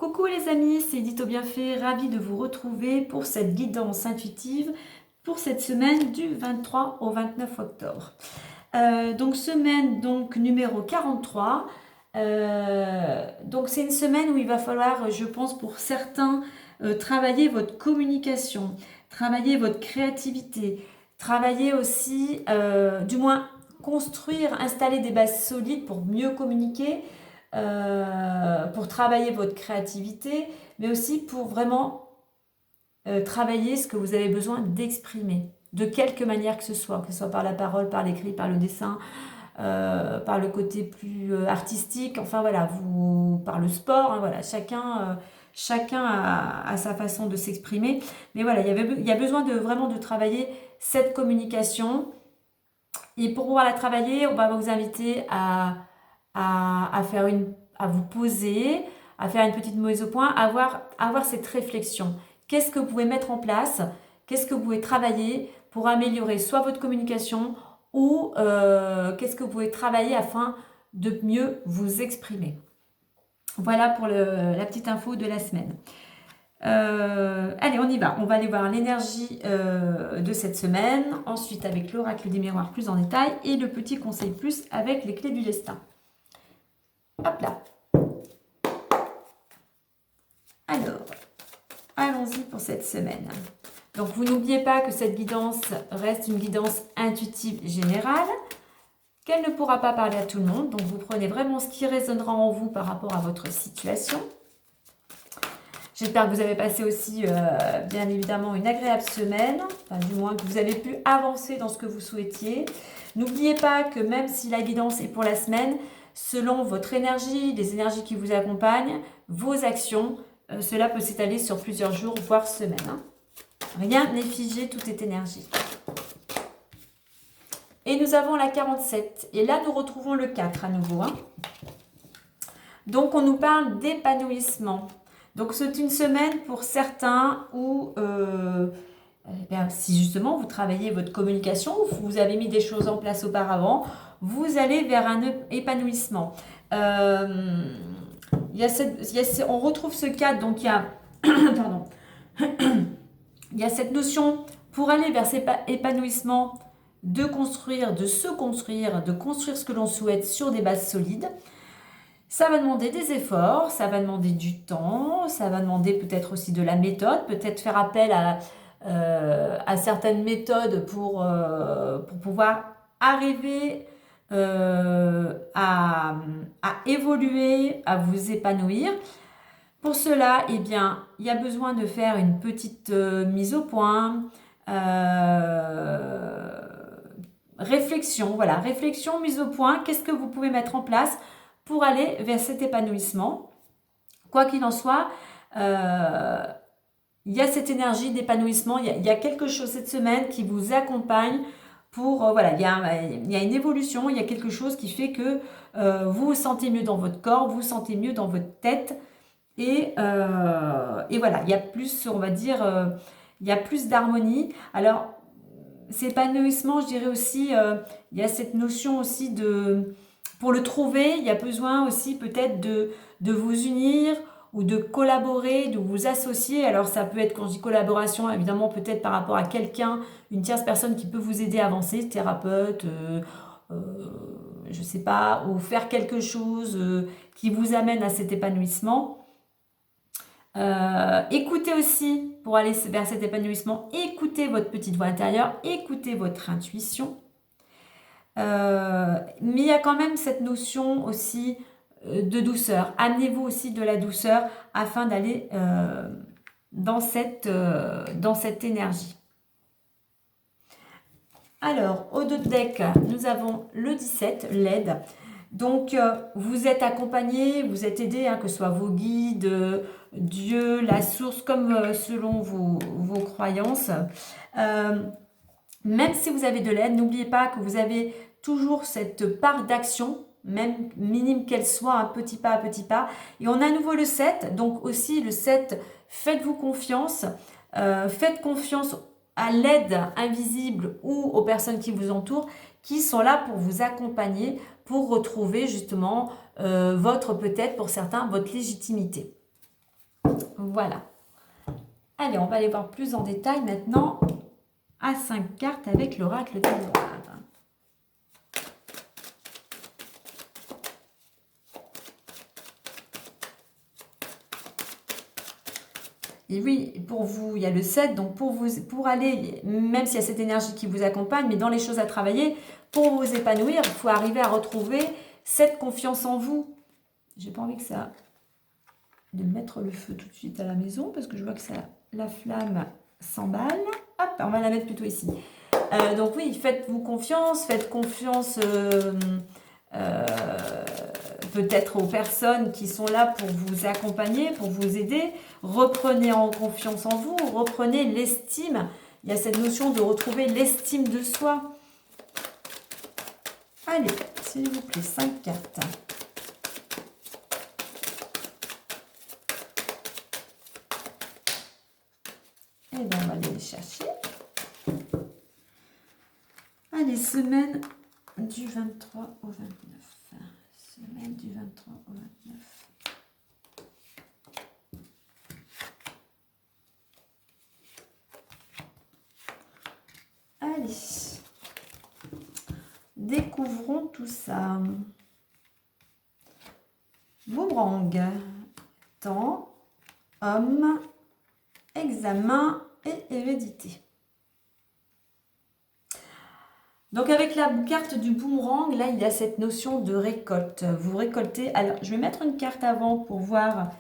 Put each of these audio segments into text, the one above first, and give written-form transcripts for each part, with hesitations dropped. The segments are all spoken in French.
Coucou les amis, c'est Edith au Bienfait, ravie de vous retrouver pour cette guidance intuitive pour cette semaine du 23 au 29 octobre. Donc semaine numéro 43. Donc c'est une semaine où il va falloir, je pense pour certains, travailler votre communication, travailler votre créativité, travailler aussi, du moins construire, installer des bases solides pour mieux communiquer, pour travailler votre créativité, mais aussi pour vraiment travailler ce que vous avez besoin d'exprimer, de quelque manière que ce soit par la parole, par l'écrit, par le dessin, par le côté plus artistique, enfin voilà, par le sport, hein, voilà, chacun a sa façon de s'exprimer, mais voilà, il y a besoin vraiment de travailler cette communication, et pour pouvoir la travailler, on va vous inviter à vous poser, à faire une petite mise au point, avoir cette réflexion. Qu'est-ce que vous pouvez mettre en place? Qu'est-ce que vous pouvez travailler pour améliorer soit votre communication ou qu'est-ce que vous pouvez travailler afin de mieux vous exprimer? Voilà pour la petite info de la semaine. Allez, on y va. On va aller voir l'énergie de cette semaine. Ensuite, avec l'oracle des miroirs plus en détail. Et le petit conseil plus avec les clés du destin. Hop là. Alors, allons-y pour cette semaine. Donc, vous n'oubliez pas que cette guidance reste une guidance intuitive générale, qu'elle ne pourra pas parler à tout le monde. Donc, vous prenez vraiment ce qui résonnera en vous par rapport à votre situation. J'espère que vous avez passé aussi, bien évidemment, une agréable semaine, enfin, du moins que vous avez pu avancer dans ce que vous souhaitiez. N'oubliez pas que même si la guidance est pour la semaine, selon votre énergie, les énergies qui vous accompagnent, vos actions, cela peut s'étaler sur plusieurs jours, voire semaines. Hein. Rien n'est figé, tout est énergie. Et nous avons la 47. Et là, nous retrouvons le 4 à nouveau. Hein. Donc, on nous parle d'épanouissement. Donc, c'est une semaine pour certains où, si justement vous travaillez votre communication, vous avez mis des choses en place auparavant, vous allez vers un épanouissement. On retrouve ce cadre, donc il y a, pardon, il y a cette notion pour aller vers cet épanouissement de construire, de construire ce que l'on souhaite sur des bases solides. Ça va demander des efforts, ça va demander du temps, ça va demander peut-être aussi de la méthode, peut-être faire appel à certaines méthodes pour pouvoir arriver à évoluer, à vous épanouir. Pour cela, eh bien, il y a besoin de faire une petite mise au point, réflexion, voilà, réflexion, mise au point, qu'est-ce que vous pouvez mettre en place pour aller vers cet épanouissement. Quoi qu'il en soit, il y a cette énergie d'épanouissement, il y a quelque chose cette semaine qui vous accompagne pour, voilà, il y a une évolution, il y a quelque chose qui fait que vous vous sentez mieux dans votre corps, vous vous sentez mieux dans votre tête, et voilà, il y a plus, on va dire, il y a plus d'harmonie. Alors, cet épanouissement, je dirais aussi, il y a cette notion aussi de... Pour le trouver, il y a besoin aussi peut-être de vous unir ou de collaborer, de vous associer. Alors ça peut être, quand je dis collaboration, évidemment peut-être par rapport à quelqu'un, une tierce personne qui peut vous aider à avancer, thérapeute, je ne sais pas, ou faire quelque chose qui vous amène à cet épanouissement. Écoutez aussi, pour aller vers cet épanouissement, écoutez votre petite voix intérieure, écoutez votre intuition. Mais il y a quand même cette notion aussi de douceur. Amenez-vous aussi de la douceur afin d'aller dans cette énergie. Alors, au dos de deck, nous avons le 17, l'aide. Donc, vous êtes accompagné, vous êtes aidé, hein, que ce soit vos guides, Dieu, la source, comme selon vos croyances. Même si vous avez de l'aide, n'oubliez pas que vous avez toujours cette part d'action, même minime qu'elle soit, un petit pas à petit pas. Et on a à nouveau le 7, donc aussi le 7, faites-vous confiance, faites confiance à l'aide invisible ou aux personnes qui vous entourent, qui sont là pour vous accompagner, pour retrouver justement peut-être pour certains, votre légitimité. Voilà. Allez, on va aller voir plus en détail maintenant à 5 cartes avec l'oracle de Loire. Et oui, pour vous, il y a le 7, donc pour aller, même s'il y a cette énergie qui vous accompagne, mais dans les choses à travailler, pour vous épanouir, il faut arriver à retrouver cette confiance en vous. J'ai pas envie que ça, de mettre le feu tout de suite à la maison, parce que je vois que ça, la flamme s'emballe. Hop, on va la mettre plutôt ici. Donc oui, faites-vous confiance, faites confiance peut-être aux personnes qui sont là pour vous accompagner, pour vous aider. Reprenez en confiance en vous, reprenez l'estime. Il y a cette notion de retrouver l'estime de soi. Allez, s'il vous plaît, 5 cartes. Et bien, on va aller les chercher. Allez, semaine du 23 au 29. Semaine du 23 au 29. Allez, découvrons tout ça. Boomerang, temps, homme, examen et hérédité. Donc avec la carte du boomerang, là il y a cette notion de récolte. Vous récoltez. Alors je vais mettre une carte avant pour voir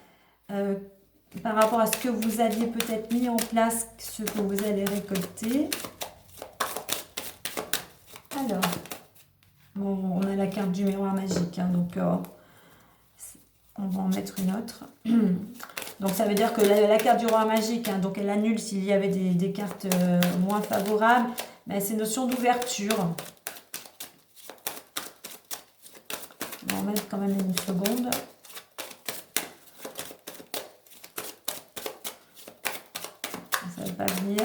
par rapport à ce que vous aviez peut-être mis en place, ce que vous allez récolter. Alors, bon, on a la carte du miroir magique, hein, donc on va en mettre une autre. Donc ça veut dire que la carte du roi magique, hein, donc elle annule s'il y avait des cartes moins favorables. Mais c'est notion d'ouverture. On va en mettre quand même une seconde. Ça ne va pas venir.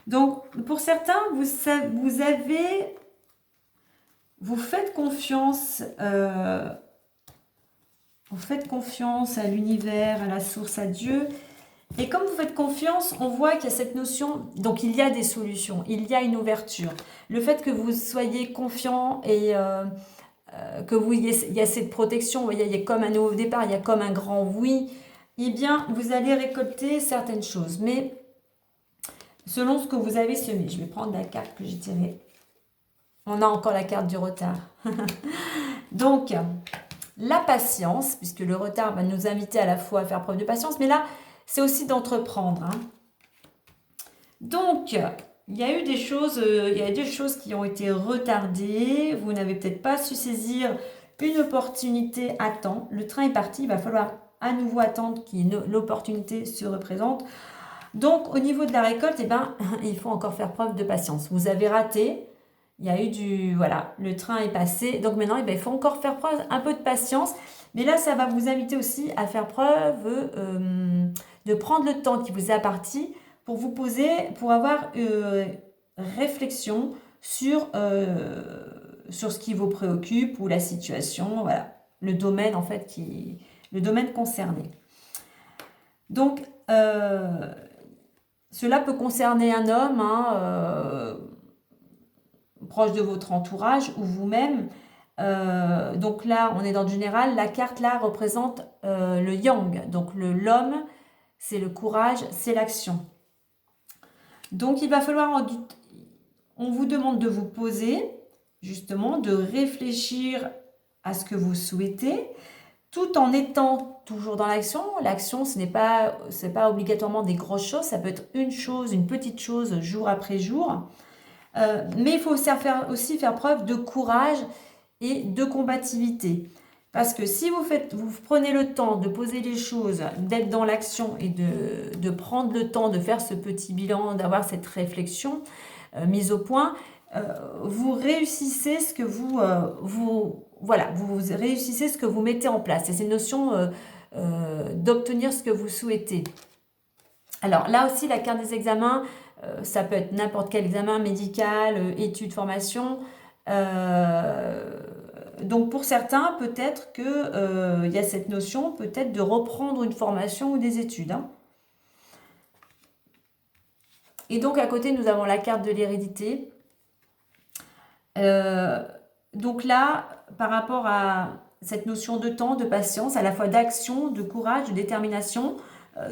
Donc, pour certains, vous faites confiance à l'univers, à la source, à Dieu. Et comme vous faites confiance, on voit qu'il y a cette notion, donc il y a des solutions, il y a une ouverture. Le fait que vous soyez confiant et il y a cette protection, vous voyez, il y a comme un nouveau départ, il y a comme un grand oui, eh bien, vous allez récolter certaines choses. Mais selon ce que vous avez semé, je vais prendre la carte que j'ai tirée. On a encore la carte du retard. Donc, la patience, puisque le retard va nous inviter à la fois à faire preuve de patience, mais là, c'est aussi d'entreprendre. Hein. Donc, il y a eu des choses qui ont été retardées. Vous n'avez peut-être pas su saisir une opportunité à temps. Le train est parti, il va falloir à nouveau attendre que l'opportunité se représente. Donc, au niveau de la récolte, eh ben, il faut encore faire preuve de patience. Vous avez raté, il y a eu voilà, le train est passé. Donc maintenant, eh ben, il faut encore faire preuve un peu de patience. Mais là, ça va vous inviter aussi à faire preuve de prendre le temps qui vous est imparti pour vous poser, pour avoir réflexion sur ce qui vous préoccupe ou la situation, voilà, le domaine en fait le domaine concerné. Donc, cela peut concerner un homme, hein, proche de votre entourage ou vous-même. Donc là, on est dans le général. La carte là représente le yang. Donc l'homme, c'est le courage, c'est l'action. Donc il va falloir, on vous demande de vous poser, justement, de réfléchir à ce que vous souhaitez, tout en étant toujours dans l'action. L'action, ce n'est pas obligatoirement des grosses choses, ça peut être une petite chose jour après jour. Mais il faut aussi faire preuve de courage et de combativité. Parce que si vous prenez le temps de poser les choses, d'être dans l'action et de prendre le temps de faire ce petit bilan, d'avoir cette réflexion mise au point, vous réussissez ce que vous réussissez ce que vous mettez en place. C'est cette notion d'obtenir ce que vous souhaitez. Alors là aussi, la carte des examens, ça peut être n'importe quel examen médical, études, formation. Donc pour certains, peut-être que il y a cette notion peut-être de reprendre une formation ou des études, hein. Et donc à côté, nous avons la carte de l'hérédité. Donc là, par rapport à cette notion de temps, de patience, à la fois d'action, de courage, de détermination,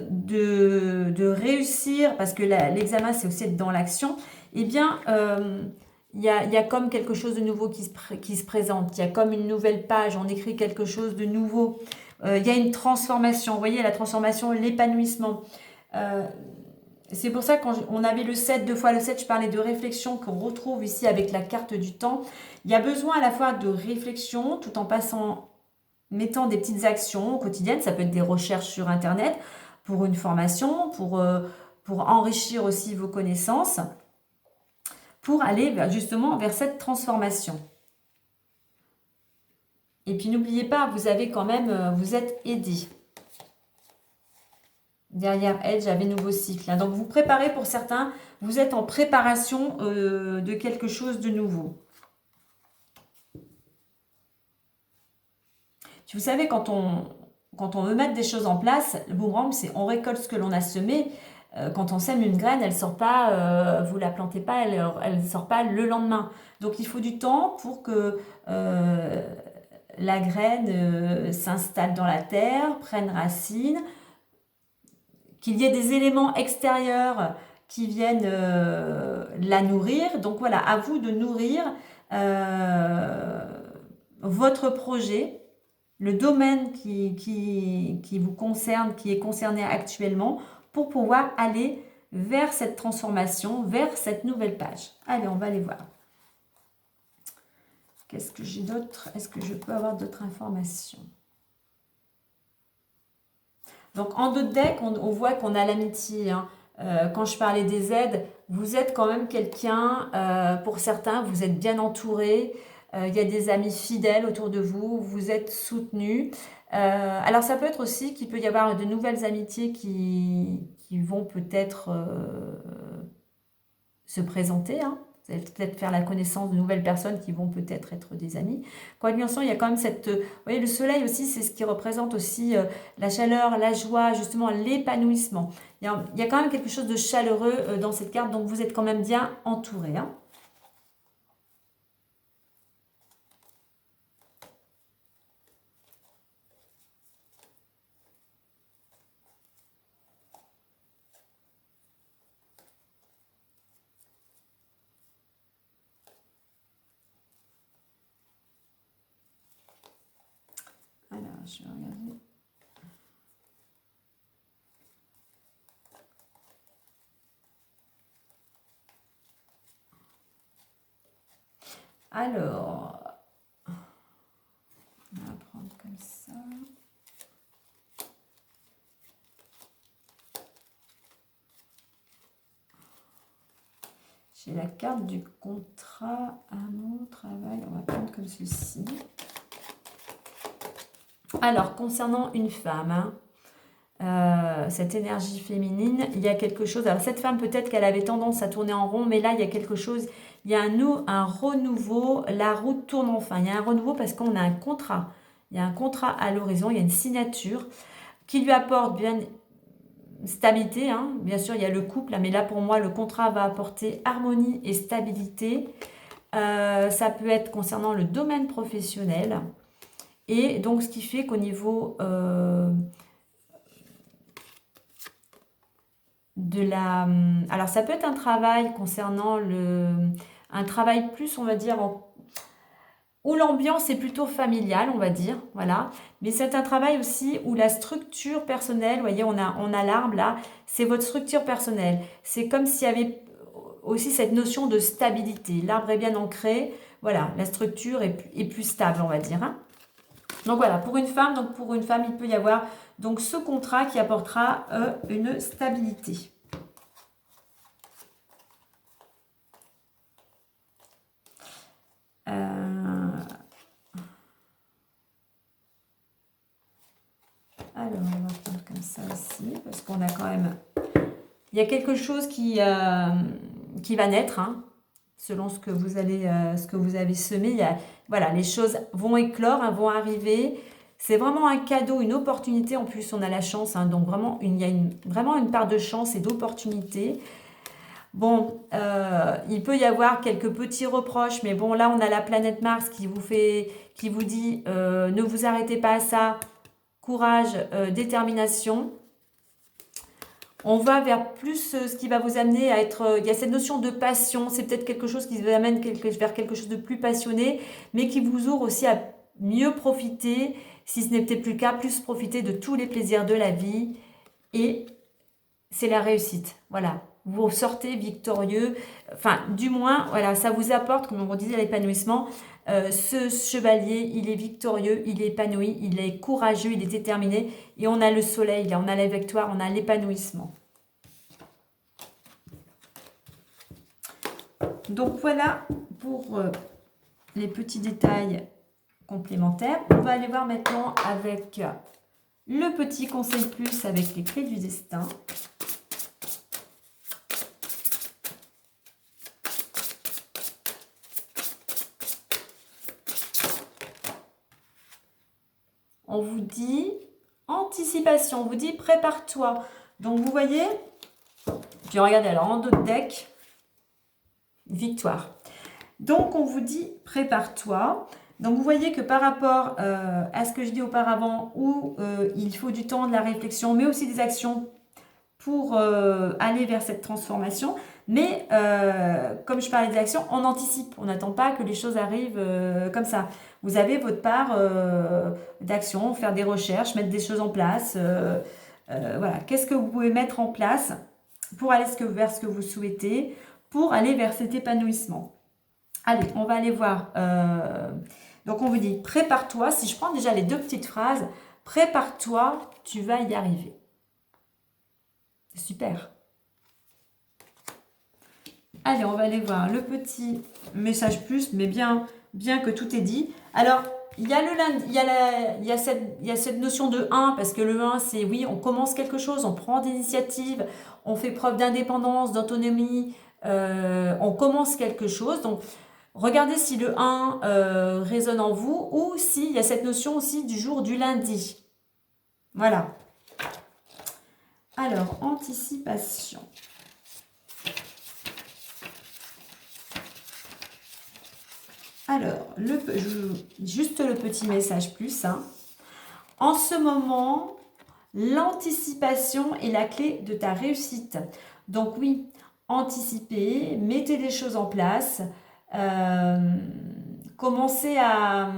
de réussir, parce que l'examen, c'est aussi être dans l'action, eh bien, il y a comme quelque chose de nouveau qui se présente. Il y a comme une nouvelle page, on écrit quelque chose de nouveau. Il y a une transformation, vous voyez, la transformation, l'épanouissement. C'est pour ça que quand on avait le 7, 2 fois le 7, je parlais de réflexion qu'on retrouve ici avec la carte du temps. Il y a besoin à la fois de réflexion tout en mettant des petites actions quotidiennes. Ça peut être des recherches sur Internet pour une formation, pour enrichir aussi vos connaissances, pour aller justement vers cette transformation. Et puis n'oubliez pas, vous avez quand même, vous êtes aidé. Derrière Edge, j'avais nouveau cycle, hein. Donc, vous préparez pour certains, vous êtes en préparation de quelque chose de nouveau. Vous savez, quand on veut mettre des choses en place, le boomerang, c'est on récolte ce que l'on a semé. Quand on sème une graine, elle ne sort pas, vous ne la plantez pas, elle ne sort pas le lendemain. Donc, il faut du temps pour que la graine s'installe dans la terre, prenne racine, qu'il y ait des éléments extérieurs qui viennent la nourrir. Donc voilà, à vous de nourrir votre projet, le domaine qui vous concerne, qui est concerné actuellement, pour pouvoir aller vers cette transformation, vers cette nouvelle page. Allez, on va aller voir. Qu'est-ce que j'ai d'autre? Est-ce que je peux avoir d'autres informations? Donc en d'autres decks, on voit qu'on a l'amitié, hein. Quand je parlais des aides, vous êtes quand même quelqu'un, pour certains, vous êtes bien entouré, il y a des amis fidèles autour de vous, vous êtes soutenus. Alors ça peut être aussi qu'il peut y avoir de nouvelles amitiés qui vont peut-être se présenter, hein. Vous allez peut-être faire la connaissance de nouvelles personnes qui vont peut-être être des amis. Quoi qu'il en soit, il y a quand même cette... vous voyez, le soleil aussi, c'est ce qui représente aussi la chaleur, la joie, justement l'épanouissement. Il y a quand même quelque chose de chaleureux dans cette carte, donc vous êtes quand même bien entouré, hein. Alors, je vais regarder. Alors, on va prendre comme ça. J'ai la carte du contrat, amour, travail. On va prendre comme ceci. Alors, concernant une femme, hein, cette énergie féminine, il y a quelque chose. Alors, cette femme, peut-être qu'elle avait tendance à tourner en rond, mais là, il y a quelque chose. Il y a un renouveau. La route tourne enfin. Il y a un renouveau parce qu'on a un contrat. Il y a un contrat à l'horizon. Il y a une signature qui lui apporte bien stabilité, hein. Bien sûr, il y a le couple, mais là, pour moi, le contrat va apporter harmonie et stabilité. Ça peut être concernant le domaine professionnel. Et donc, ce qui fait qu'au niveau de la... Alors, ça peut être un travail concernant un travail plus, on va dire, où l'ambiance est plutôt familiale, on va dire, voilà. Mais c'est un travail aussi où la structure personnelle, vous voyez, on a l'arbre là, c'est votre structure personnelle. C'est comme s'il y avait aussi cette notion de stabilité. L'arbre est bien ancré, voilà, la structure est plus stable, on va dire, hein. Donc voilà, pour une femme, il peut y avoir donc ce contrat qui apportera une stabilité. Alors, on va prendre comme ça aussi, parce qu'on a quand même... Il y a quelque chose qui va naître, hein. selon ce que vous avez semé. Voilà, les choses vont éclore, hein, vont arriver. C'est vraiment un cadeau, une opportunité. En plus, on a la chance, hein, donc vraiment, il y a vraiment une part de chance et d'opportunité. Bon, il peut y avoir quelques petits reproches, mais bon, là, on a la planète Mars qui vous dit ne vous arrêtez pas à ça, courage, détermination. On va vers plus ce qui va vous amener à être... il y a cette notion de passion, c'est peut-être quelque chose qui vous amène vers quelque chose de plus passionné, mais qui vous ouvre aussi à mieux profiter, si ce n'était plus le cas, plus profiter de tous les plaisirs de la vie. Et c'est la réussite, voilà. Vous sortez victorieux, enfin, du moins, voilà, ça vous apporte, comme on disait, l'épanouissement. Ce chevalier, il est victorieux, il est épanoui, il est courageux, il est déterminé. Et on a le soleil, là, on a la victoire, on a l'épanouissement. Donc voilà pour les petits détails complémentaires. On va aller voir maintenant avec le petit conseil plus avec les clés du destin. On vous dit anticipation, on vous dit prépare-toi. Donc vous voyez, puis regardez alors en dos de deck, victoire. Donc on vous dit prépare-toi. Donc vous voyez que par rapport à ce que je dis auparavant, où il faut du temps, de la réflexion, mais aussi des actions pour aller vers cette transformation. Mais comme je parlais des actions, on anticipe. On n'attend pas que les choses arrivent comme ça. Vous avez votre part d'action, faire des recherches, mettre des choses en place. Voilà. Qu'est-ce que vous pouvez mettre en place pour aller vers ce que vous souhaitez, pour aller vers cet épanouissement? Allez, on va aller voir. Donc, on vous dit, prépare-toi. Si je prends déjà les deux petites phrases, prépare-toi, tu vas y arriver. Super. Allez, on va aller voir le petit message plus, mais bien que tout est dit. Alors, il y a le lundi, il y a cette notion de 1, parce que le 1, c'est oui, on commence quelque chose, on prend des initiatives, on fait preuve d'indépendance, d'autonomie, on commence quelque chose. Donc, regardez si le 1 résonne en vous, ou s'il y a cette notion aussi du jour du lundi. Voilà. Alors, anticipation. Alors, juste le petit message plus. Hein. En ce moment, l'anticipation est la clé de ta réussite. Donc oui, anticipez, mettez des choses en place, commencez à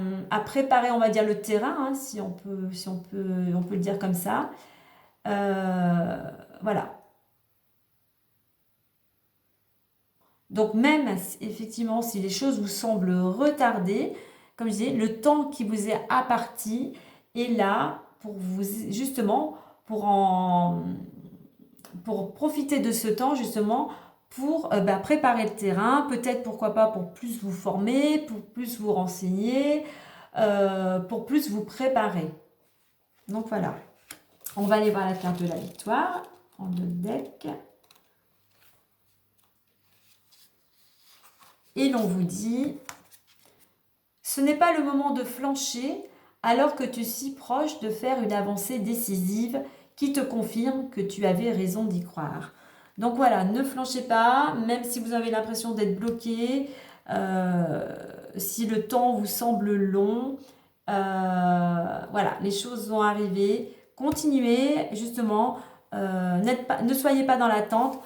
préparer, on va dire, le terrain, hein, si on peut le dire comme ça. Voilà. Donc même, effectivement, si les choses vous semblent retardées, comme je disais, le temps qui vous est imparti est là pour vous, justement, pour profiter de ce temps, justement, pour préparer le terrain, peut-être, pourquoi pas, pour plus vous former, pour plus vous renseigner, pour plus vous préparer. Donc voilà. On va aller voir la carte de la victoire en deux decks. Et l'on vous dit, ce n'est pas le moment de flancher alors que tu es si proche de faire une avancée décisive qui te confirme que tu avais raison d'y croire. Donc voilà, ne flanchez pas, même si vous avez l'impression d'être bloqué, si le temps vous semble long, voilà, les choses vont arriver. Continuez, justement, ne soyez pas dans l'attente.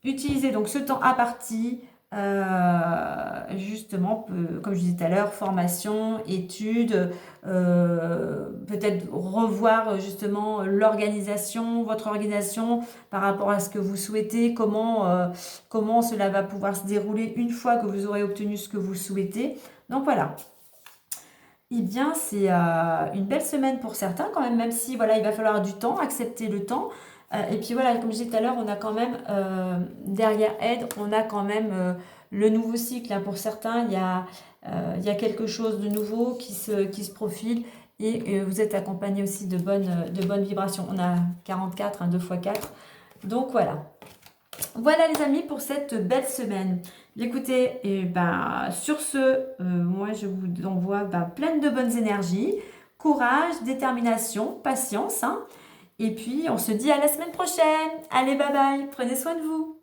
Utilisez donc ce temps imparti, justement, comme je disais tout à l'heure, formation, études, peut-être revoir justement votre organisation par rapport à ce que vous souhaitez, comment cela va pouvoir se dérouler une fois que vous aurez obtenu ce que vous souhaitez. Donc voilà. Eh bien, c'est une belle semaine pour certains quand même si voilà, il va falloir du temps, accepter le temps. Et puis voilà, comme je disais tout à l'heure, on a quand même, derrière aide, on a quand même le nouveau cycle. Hein. Pour certains, il y a quelque chose de nouveau qui se profile et vous êtes accompagné aussi de bonnes vibrations. On a 44, 2 x 4. Donc voilà. Voilà les amis pour cette belle semaine. Bien, écoutez, et ben, sur ce, moi je vous envoie plein de bonnes énergies, courage, détermination, patience, hein. Et puis on se dit à la semaine prochaine. Allez, bye bye, prenez soin de vous.